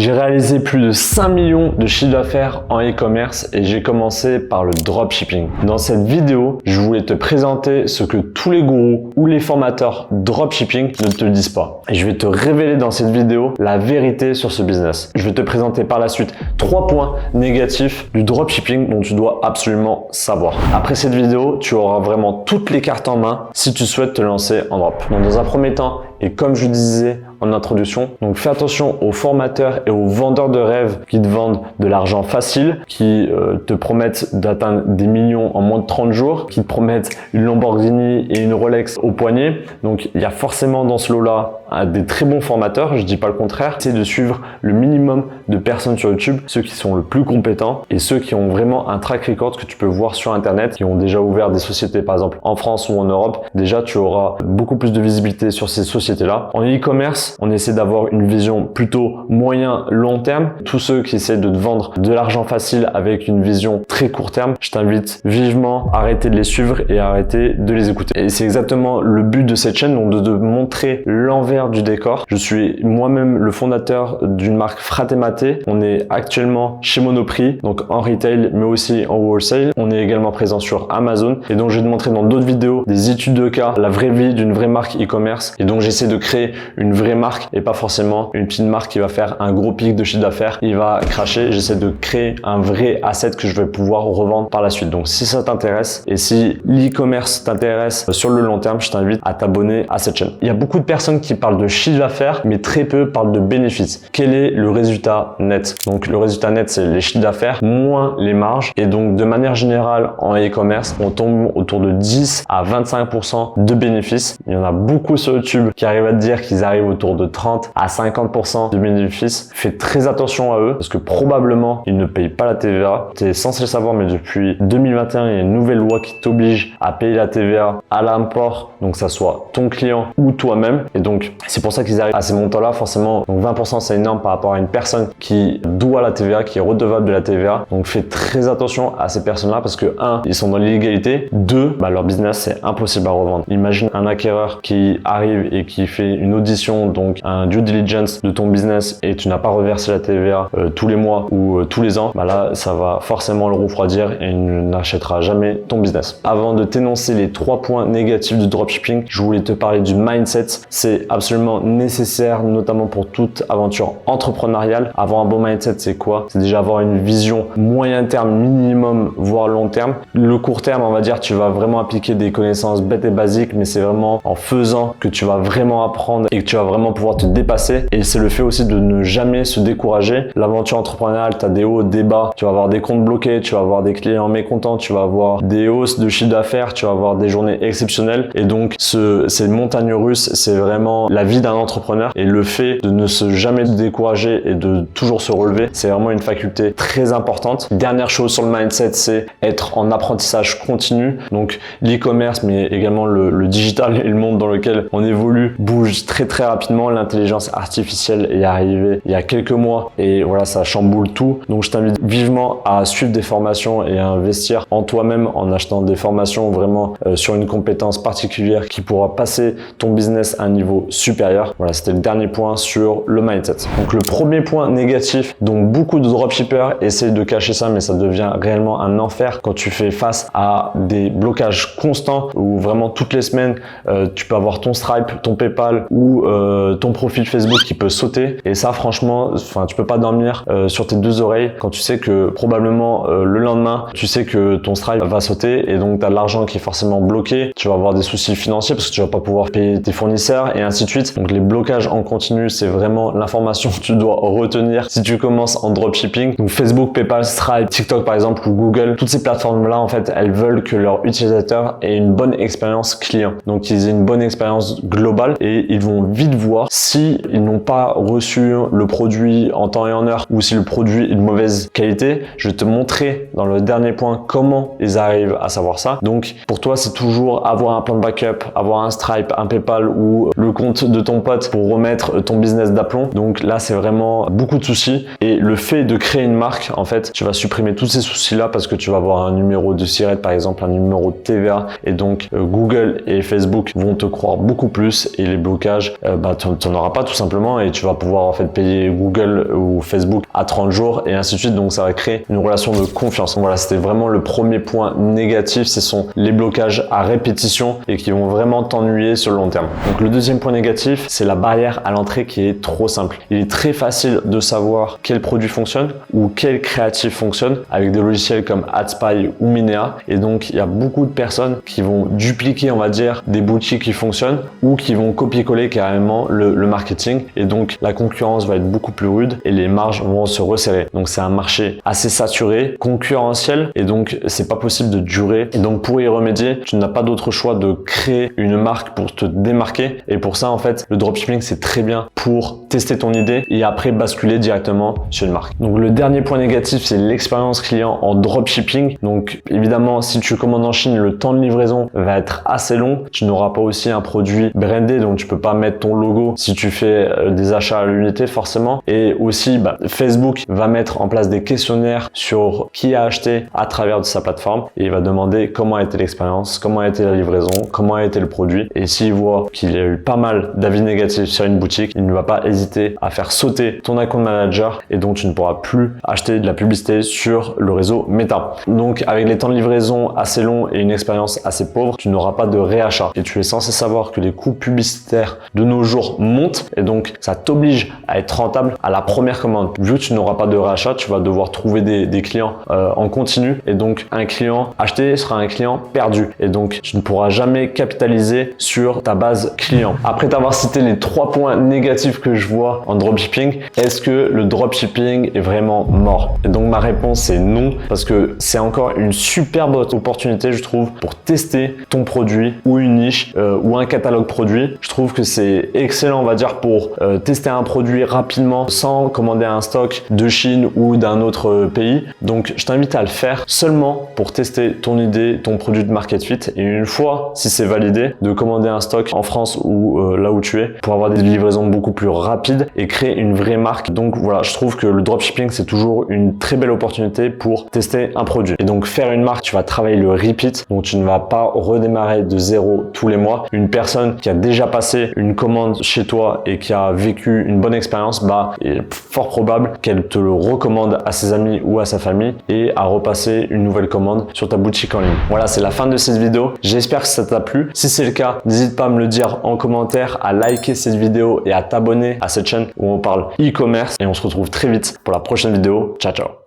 J'ai réalisé plus de 5 millions de chiffre d'affaires en e-commerce et j'ai commencé par le dropshipping. Dans cette vidéo, je voulais te présenter ce que tous les gourous ou les formateurs dropshipping ne te disent pas. Et je vais te révéler dans cette vidéo la vérité sur ce business. Je vais te présenter par la suite 3 points négatifs du dropshipping dont tu dois absolument savoir. Après cette vidéo, tu auras vraiment toutes les cartes en main si tu souhaites te lancer en drop. Donc dans un premier temps, et comme je disais en introduction, donc fais attention aux formateurs et aux vendeurs de rêves qui te vendent de l'argent facile, qui te promettent d'atteindre des millions en moins de 30 jours, qui te promettent une Lamborghini et une Rolex au poignet. Donc il y a forcément dans ce lot-là des très bons formateurs, je dis pas le contraire. C'est de suivre le minimum de personnes sur YouTube, ceux qui sont le plus compétents et ceux qui ont vraiment un track record que tu peux voir sur internet, qui ont déjà ouvert des sociétés par exemple en France ou en Europe. Déjà tu auras beaucoup plus de visibilité sur ces sociétés-là. En e-commerce, on essaie d'avoir une vision plutôt moyen-long terme. Tous ceux qui essaient de te vendre de l'argent facile avec une vision très court terme, je t'invite vivement à arrêter de les suivre et à arrêter de les écouter. Et c'est exactement le but de cette chaîne, donc de te montrer l'envers du décor. Je suis moi-même le fondateur d'une marque Fratematé. On est actuellement chez Monoprix, donc en retail, mais aussi en wholesale. On est également présent sur Amazon. Et donc, je vais te montrer dans d'autres vidéos des études de cas, la vraie vie d'une vraie marque e-commerce. Et donc, j'essaie de créer une vraie marque et pas forcément une petite marque qui va faire un gros pic de chiffre d'affaires. Il va cracher. J'essaie de créer un vrai asset que je vais pouvoir revendre par la suite. Donc, si ça t'intéresse et si l'e-commerce t'intéresse sur le long terme, je t'invite à t'abonner à cette chaîne. Il y a beaucoup de personnes qui parlent de chiffre d'affaires, mais très peu parlent de bénéfices. Quel est le résultat net? Donc, le résultat net, c'est les chiffres d'affaires moins les marges. Et donc, de manière générale, en e-commerce, on tombe autour de 10 à 25% de bénéfices. Il y en a beaucoup sur YouTube qui arrivent à te dire qu'ils arrivent autour de 30 à 50% de bénéfices. Fais très attention à eux parce que probablement ils ne payent pas la TVA. Tu es censé le savoir, mais depuis 2021, il y a une nouvelle loi qui t'oblige à payer la TVA à l'import, donc ça soit ton client ou toi-même. Et donc c'est pour ça qu'ils arrivent à ces montants-là. Forcément, donc 20% c'est énorme par rapport à une personne qui doit la TVA, qui est redevable de la TVA. Donc fais très attention à ces personnes-là parce que 1, ils sont dans l'illégalité. 2, leur business c'est impossible à revendre. Imagine un acquéreur qui arrive et qui fait une audition, donc un due diligence de ton business et tu n'as pas reversé la TVA tous les mois ou tous les ans. Là, ça va forcément le refroidir et il n'achètera jamais ton business. Avant de t'énoncer les 3 points négatifs du dropshipping, je voulais te parler du mindset. C'est absolument nécessaire, notamment pour toute aventure entrepreneuriale. Avoir un bon mindset, c'est quoi? C'est déjà avoir une vision moyen terme minimum, voire long terme. Le court terme, on va dire, tu vas vraiment appliquer des connaissances bêtes et basiques, mais c'est vraiment en faisant que tu vas vraiment apprendre et que tu vas vraiment pouvoir te dépasser. Et c'est le fait aussi de ne jamais se décourager. L'aventure entrepreneuriale, tu as des hauts, des bas. Tu vas avoir des comptes bloqués, tu vas avoir des clients mécontents, tu vas avoir des hausses de chiffre d'affaires, tu vas avoir des journées exceptionnelles. Et donc, ces montagnes russes, c'est vraiment la vie d'un entrepreneur. Et le fait de ne se jamais décourager et de toujours se relever, c'est vraiment une faculté très importante. Dernière chose sur le mindset, c'est être en apprentissage continu. Donc, l'e-commerce, mais également le digital et le monde dans lequel on évolue bouge très rapidement. L'intelligence artificielle est arrivée il y a quelques mois et voilà, ça chamboule tout. Donc, je t'invite vivement à suivre des formations et à investir en toi-même en achetant des formations vraiment sur une compétence particulière qui pourra passer ton business à un niveau supérieur. Voilà, c'était le dernier point sur le mindset. Donc, le premier point négatif, donc beaucoup de dropshippers essayent de cacher ça, mais ça devient réellement un enfer quand tu fais face à des blocages constants où vraiment toutes les semaines, tu peux avoir ton Stripe, ton PayPal ou ton profil Facebook qui peut sauter. Et ça, franchement, tu peux pas dormir sur tes deux oreilles quand tu sais que probablement le lendemain, tu sais que ton Stripe va sauter et donc tu as de l'argent qui est forcément bloqué. Tu vas avoir des soucis financiers parce que tu vas pas pouvoir payer tes fournisseurs et ainsi de suite. Donc les blocages en continu, c'est vraiment l'information que tu dois retenir si tu commences en dropshipping. Donc Facebook, PayPal, Stripe, TikTok par exemple ou Google, toutes ces plateformes-là, en fait, elles veulent que leurs utilisateurs aient une bonne expérience client. Donc ils aient une bonne expérience globale et ils vont vite voir si ils n'ont pas reçu le produit en temps et en heure ou si le produit est de mauvaise qualité. Je vais te montrer dans le dernier point comment ils arrivent à savoir ça. Donc pour toi, c'est toujours avoir un plan de backup, avoir un Stripe, un PayPal ou le compte compte de ton pote pour remettre ton business d'aplomb. Donc là, c'est vraiment beaucoup de soucis. Et le fait de créer une marque, en fait, tu vas supprimer tous ces soucis-là parce que tu vas avoir un numéro de SIRET, par exemple, un numéro de TVA. Et donc, Google et Facebook vont te croire beaucoup plus et les blocages, tu n'en auras pas tout simplement et tu vas pouvoir en fait payer Google ou Facebook à 30 jours et ainsi de suite. Donc, ça va créer une relation de confiance. Donc, voilà, c'était vraiment le premier point négatif. Ce sont les blocages à répétition et qui vont vraiment t'ennuyer sur le long terme. Donc, le deuxième point négatif, c'est la barrière à l'entrée qui est trop simple. Il est très facile de savoir quel produit fonctionne ou quel créatif fonctionne avec des logiciels comme AdSpy ou Minea. Et donc, il y a beaucoup de personnes qui vont dupliquer, on va dire, des boutiques qui fonctionnent ou qui vont copier-coller carrément le marketing. Et donc, la concurrence va être beaucoup plus rude et les marges vont se resserrer. Donc, c'est un marché assez saturé, concurrentiel et donc, c'est pas possible de durer. Et donc, pour y remédier, tu n'as pas d'autre choix de créer une marque pour te démarquer. Et pour ça, en fait, le dropshipping, c'est très bien pour tester ton idée et après basculer directement sur une marque. Donc, le dernier point négatif, c'est l'expérience client en dropshipping. Donc, évidemment, si tu commandes en Chine, le temps de livraison va être assez long. Tu n'auras pas aussi un produit brandé, donc tu peux pas mettre ton logo si tu fais des achats à l'unité forcément. Et aussi, Facebook va mettre en place des questionnaires sur qui a acheté à travers de sa plateforme et il va demander comment a été l'expérience, comment a été la livraison, comment a été le produit. Et s'il voit qu'il y a eu pas mal d'avis négatifs sur une boutique, il ne va pas hésiter à faire sauter ton account manager et donc tu ne pourras plus acheter de la publicité sur le réseau Meta. Donc avec les temps de livraison assez longs et une expérience assez pauvre, tu n'auras pas de réachat. Et tu es censé savoir que les coûts publicitaires de nos jours montent et donc ça t'oblige à être rentable à la première commande. Vu que tu n'auras pas de réachat, tu vas devoir trouver des clients en continu et donc un client acheté sera un client perdu et donc tu ne pourras jamais capitaliser sur ta base client. Après t'avoir cité les 3 points négatifs que je vois en dropshipping, est-ce que le dropshipping est vraiment mort? Et donc ma réponse est non parce que c'est encore une superbe opportunité je trouve pour tester ton produit ou une niche ou un catalogue produit. Je trouve que c'est excellent on va dire pour tester un produit rapidement sans commander un stock de Chine ou d'un autre pays. Donc je t'invite à le faire seulement pour tester ton idée, ton produit de market fit et une fois si c'est validé de commander un stock en France ou là où tu es pour avoir des livraisons beaucoup plus rapides et créer une vraie marque. Donc voilà, je trouve que le dropshipping c'est toujours une très belle opportunité pour tester un produit. Et donc faire une marque, tu vas travailler le repeat, donc tu ne vas pas redémarrer de zéro tous les mois. Une personne qui a déjà passé une commande chez toi et qui a vécu une bonne expérience, il est fort probable qu'elle te le recommande à ses amis ou à sa famille et à repasser une nouvelle commande sur ta boutique en ligne. Voilà, c'est la fin de cette vidéo. J'espère que ça t'a plu. Si c'est le cas, n'hésite pas à me le dire en commentaire, à liker cette vidéo et à t'abonner à cette chaîne où on parle e-commerce et on se retrouve très vite pour la prochaine vidéo. Ciao, ciao.